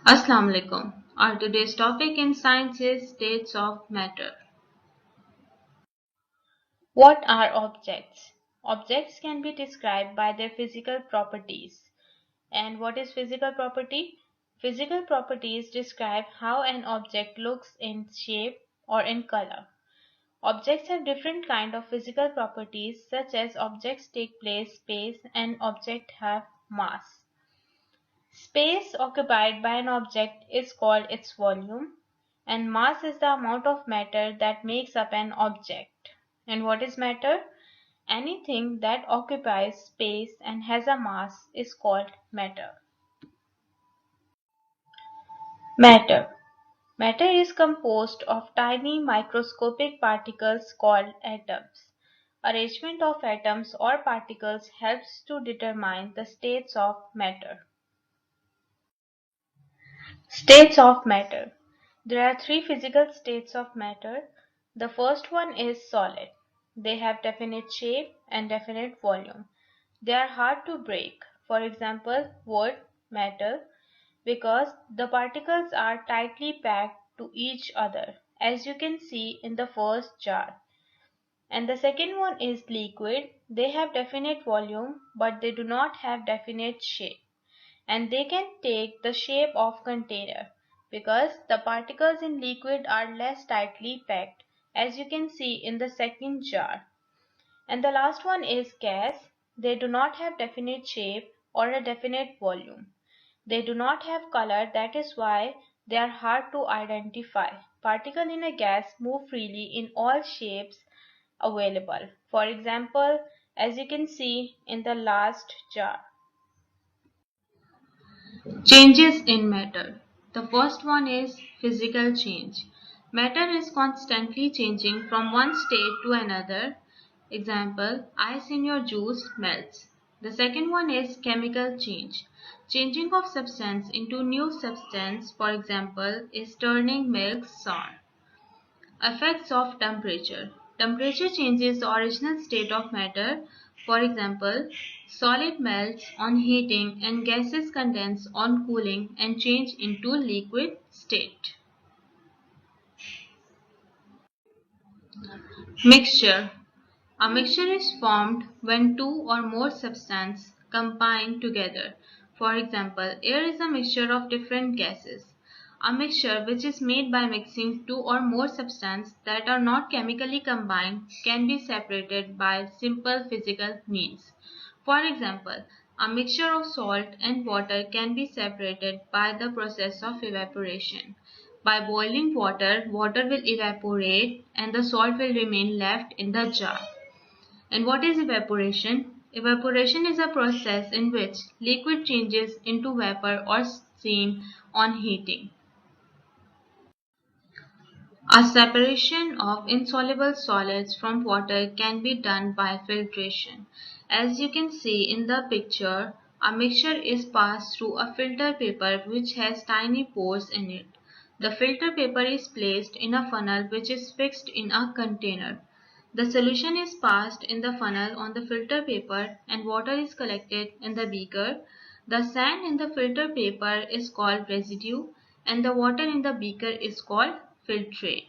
Assalamu alaikum. Our today's topic in science is states of matter. What are objects? Objects can be described by their physical properties. And what is physical property? Physical properties describe how an object looks in shape or in color. Objects have different kind of physical properties such as objects take place space and objects have mass. Space occupied by an object is called its volume, and mass is the amount of matter that makes up an object. And what is matter? Anything that occupies space and has a mass is called matter. Matter. Matter is composed of tiny microscopic particles called atoms. Arrangement of atoms or particles helps to determine the states of matter. States of matter. There are three physical states of matter. The first one is solid. They have definite shape and definite volume. They are hard to break. For example, wood, metal, because the particles are tightly packed to each other, as you can see in the first jar. And the second one is liquid. They have definite volume, but they do not have definite shape, and they can take the shape of container because the particles in liquid are less tightly packed, as you can see in the second jar. And the last one is gas. They do not have definite shape or a definite volume. They do not have color, that is why they are hard to identify. Particles in a gas move freely in all shapes available. For example, as you can see in the last jar. Changes in matter. The first one is physical change. Matter is constantly changing from one state to another. Example, ice in your juice melts. The second one is chemical change. Changing of substance into new substance, for example, is turning milk sour. Effects of temperature. Temperature changes the original state of matter. For example, solid melts on heating and gases condense on cooling and change into liquid state. Mixture. A mixture is formed when two or more substances combine together. For example, air is a mixture of different gases. A mixture which is made by mixing two or more substances that are not chemically combined can be separated by simple physical means. For example, a mixture of salt and water can be separated by the process of evaporation. By boiling water, water will evaporate and the salt will remain left in the jar. And what is evaporation? Evaporation is a process in which liquid changes into vapor or steam on heating. A separation of insoluble solids from water can be done by filtration. As you can see in the picture, a mixture is passed through a filter paper which has tiny pores in it. The filter paper is placed in a funnel which is fixed in a container. The solution is passed in the funnel on the filter paper and water is collected in the beaker. The sand in the filter paper is called residue and the water in the beaker is called filtrate.